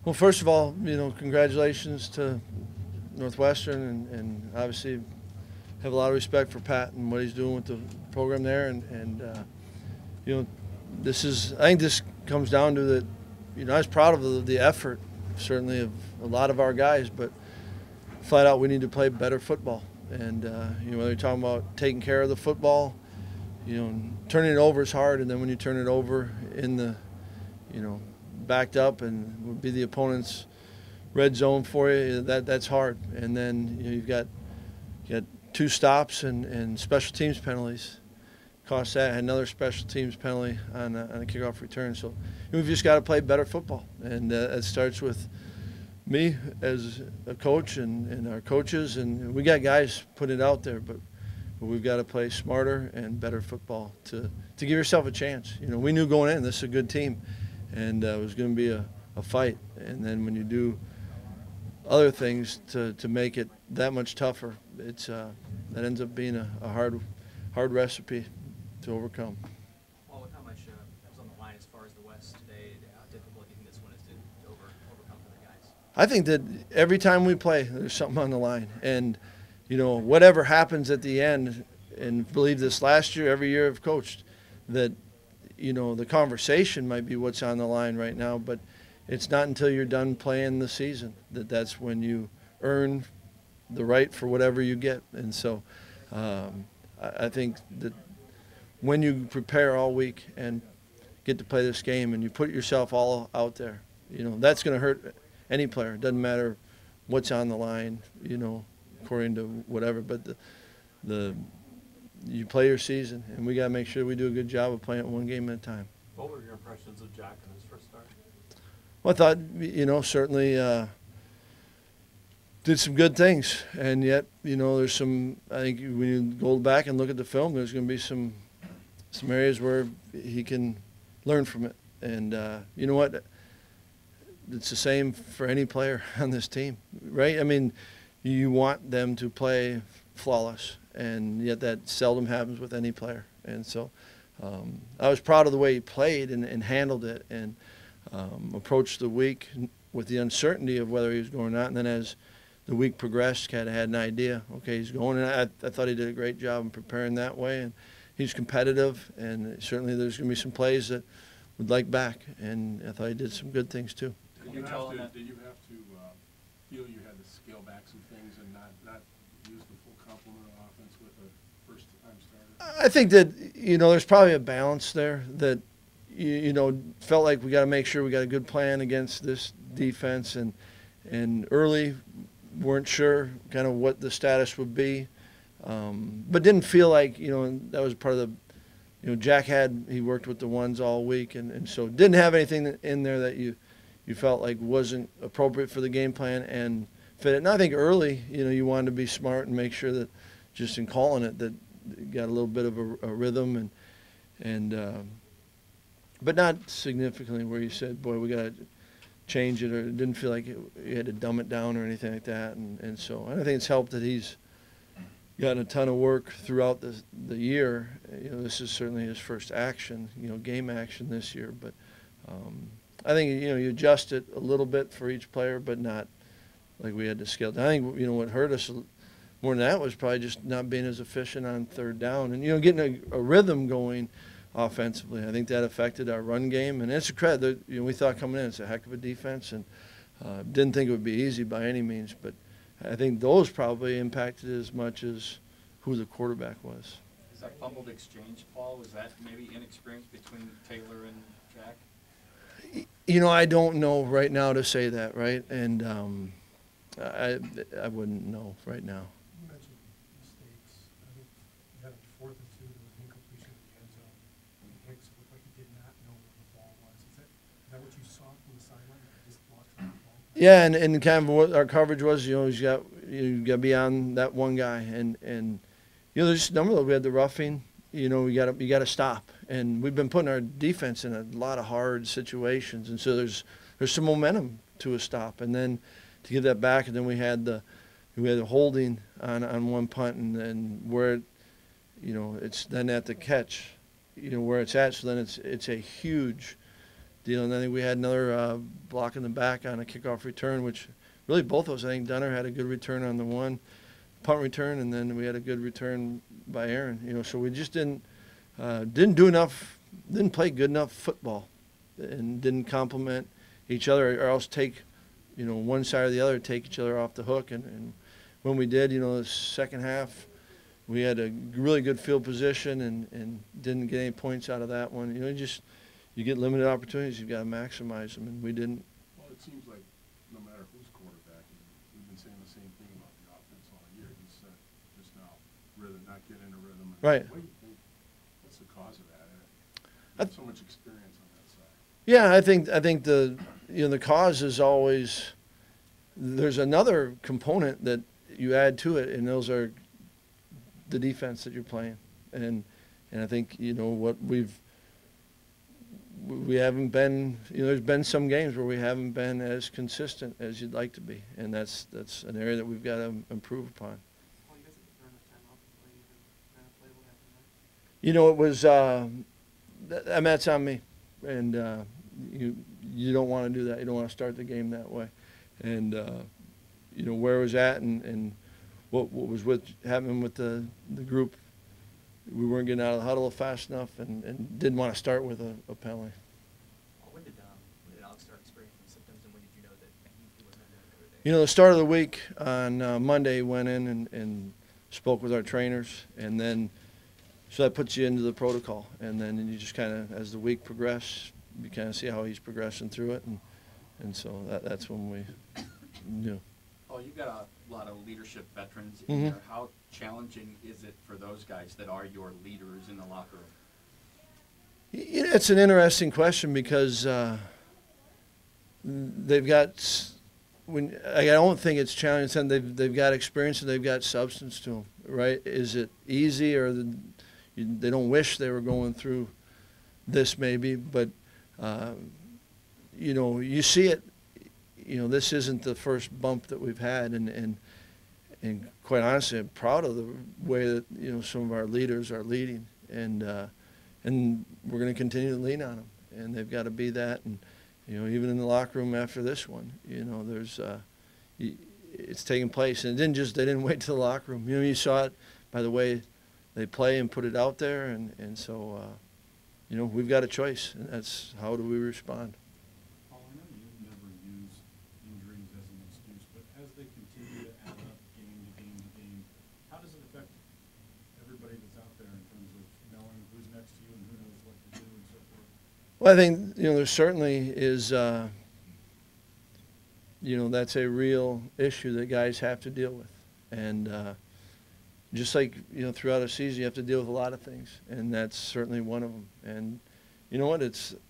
Well, first of all, congratulations to Northwestern, and obviously have a lot of respect for Pat and what he's doing with the program there. And you know, I think this comes down to that. I was proud of the effort, certainly of a lot of our guys, but flat out we need to play better football. And whether you're talking about taking care of the football, turning it over is hard, and then when you turn it over in the, backed up and would be the opponent's red zone for you, that's hard. And then you've got 2 stops and special teams penalties. Cost that. Had another special teams penalty on a kickoff return. So we've just got to play better football, and it starts with me as a coach and our coaches, and we got guys putting it out there, but we've got to play smarter and better football to give yourself a chance. We knew going in this is a good team, and it was going to be a fight. And then when you do other things to make it that much tougher, that ends up being a hard recipe to overcome. Well, with how much was on the line as far as the West today, how difficult do you think this one is to overcome for the guys? I think that every time we play, there's something on the line. And, whatever happens at the end, and believe this last year, every year I've coached, that, the conversation might be what's on the line right now, but it's not until you're done playing the season that's when you earn the right for whatever you get. And so I think that when you prepare all week and get to play this game and you put yourself all out there, that's going to hurt any player. It doesn't matter what's on the line, according to whatever. But you play your season, and we got to make sure we do a good job of playing it one game at a time. What were your impressions of Jack in his first start? Well, I thought, certainly did some good things. And yet, there's some, I think when you go back and look at the film, there's going to be some areas where he can learn from it. And you know what? It's the same for any player on this team, right? I mean, you want them to play flawless, and yet that seldom happens with any player. And so I was proud of the way he played and handled it, and approached the week with the uncertainty of whether he was going or not. And then as the week progressed, kind of had an idea, okay, he's going. And I thought he did a great job in preparing that way. And he's competitive, and certainly there's going to be some plays that would like back. And I thought he did some good things too. Did you have to feel you had to scale back some things and not use the full complement of offense with a first-time starter? I think that, there's probably a balance there that, felt like we got to make sure we got a good plan against this defense, and early weren't sure kind of what the status would be, but didn't feel like, that was part of the, Jack he worked with the ones all week, and so didn't have anything in there that you felt like wasn't appropriate for the game plan and fit it. And I think early, you wanted to be smart and make sure that just in calling it that you got a little bit of a rhythm and but not significantly where you said, boy, we got to change it, or it didn't feel like you had to dumb it down or anything like that. And so I think it's helped that he's gotten a ton of work throughout the year. This is certainly his first action, game action this year. But I think, you adjust it a little bit for each player, but not like we had to scale down. I think, what hurt us more than that was probably just not being as efficient on third down and, getting a rhythm going offensively. I think that affected our run game. And it's a credit. We thought coming in it's a heck of a defense, and didn't think it would be easy by any means. But I think those probably impacted as much as who the quarterback was. Is that fumbled exchange, Paul? Was that maybe inexperience between Taylor and Jack? I don't know right now to say that, right? And I wouldn't know right now. You mentioned mistakes. I think you had a 4th and 2. There was an incompletion in the end zone. And Hicks looked like he did not know where the ball was. Is that what you saw from the sideline? Just blocked the ball? Yeah, and kind of what our coverage was, you got to be on that one guy, and there's just a number of those. We had the roughing. You got to stop, and we've been putting our defense in a lot of hard situations, and so there's some momentum to a stop, and then to get that back, and then we had the holding on one punt, and where it's then at the catch, where it's at. So then it's a huge deal. And I think we had another block in the back on a kickoff return, which really both of us, I think Dunner had a good return on the one punt return, and then we had a good return by Aaron. You know, so we just didn't do enough, didn't play good enough football, and didn't complement each other, or else take, you know, one side or the other, take each other off the hook. And when we did, you know, the second half, we had a really good field position and didn't get any points out of that one. You know, you get limited opportunities, you've got to maximize them, and we didn't. Well, it seems like no matter who's quarterback, we've been saying the same thing about the offense all year. He's just now not getting a rhythm. Right. What do you think? What's the cause of that? You have so much experience on that side. Yeah, I think the cause is always, there's another component that you add to it, and those are the defense that you're playing, and I think, you know, what we haven't been, you know, there's been some games where we haven't been as consistent as you'd like to be, and that's an area that we've got to improve upon. Well, you guys didn't throw enough time off before you even ran a play. What happened there? You know, it was I mean, that's on me, and you don't want to do that. You don't want to start the game that way, and you know, where it was at and what was happening with the group. We weren't getting out of the huddle fast enough, and didn't want to start with a penalty. When did Alex start experiencing symptoms, and when did you know that he wasn't going to the other day? You know, the start of the week on Monday, went in and spoke with our trainers, and then so that puts you into the protocol, and then you just kind of, as the week progresses, you kind of see how he's progressing through it, and so that's when we knew. Oh, you've got a lot of leadership veterans in there. Mhm. How challenging is it for those guys that are your leaders in the locker room? It's an interesting question because they've got, I don't think it's challenging. They've got experience and they've got substance to them, right? Is it easy, or they don't wish they were going through this maybe? But you know, you see it. You know, this isn't the first bump that we've had, and quite honestly, I'm proud of the way that, you know, some of our leaders are leading, and we're going to continue to lean on them, and they've got to be that. And you know, even in the locker room after this one, you know, there's it's taking place, and they didn't wait to the locker room. You know, you saw it by the way they play and put it out there, and so you know, we've got a choice, and that's how do we respond. Paul, I know you've never used injuries as an excuse, but as they continue to add up game to game to game, how does it affect everybody that's out there in terms of knowing who's next to you and who knows what to do and so forth? Well, I think, you know, there certainly is, you know, that's a real issue that guys have to deal with. And just like, you know, throughout a season, you have to deal with a lot of things, and that's certainly one of them. And you know what?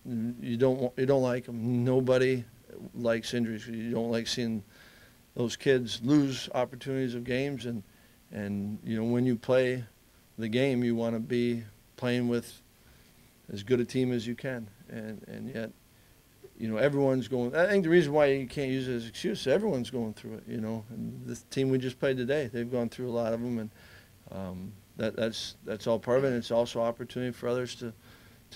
You don't like them. Nobody likes injuries. You don't like seeing those kids lose opportunities of games, and you know, when you play the game, you want to be playing with as good a team as you can, and yet, you know, everyone's going. I think the reason why you can't use it as an excuse, everyone's going through it, you know. And this team we just played today, they've gone through a lot of them, and that's all part of it. And it's also opportunity for others to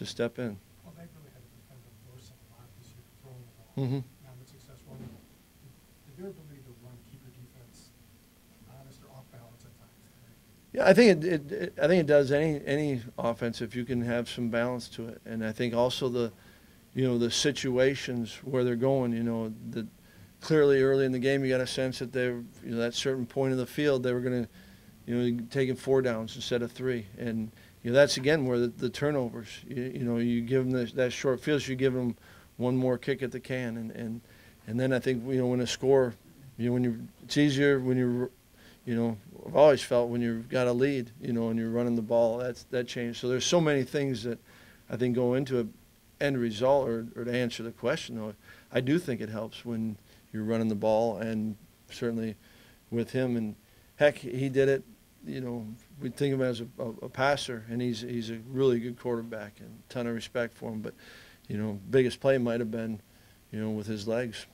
step in. Well, they really had to defend on Dorsa a lot this year, throwing the ball. Mm-hmm. Not been successful. Did their ability to run keep your defense honest or off balance at times today? Yeah, I think it does any offense if you can have some balance to it. And I think also the situations where they're going, you know, that clearly early in the game you got a sense that they're, you know, that certain point of the field they were going to, you know, taking 4 downs instead of 3. And you know, that's again where the turnovers, you know, you give them that short field, so you give them one more kick at the can, and then I think, you know, when a score, you know, it's easier when you're, you know, I've always felt when you've got a lead, you know, and you're running the ball, that changed. So there's so many things that I think go into an end result, or to answer the question though, I do think it helps when you're running the ball, and certainly with him, and heck, he did it. You know, we think of him as a passer, and he's a really good quarterback, and a ton of respect for him. But, you know, biggest play might have been, you know, with his legs.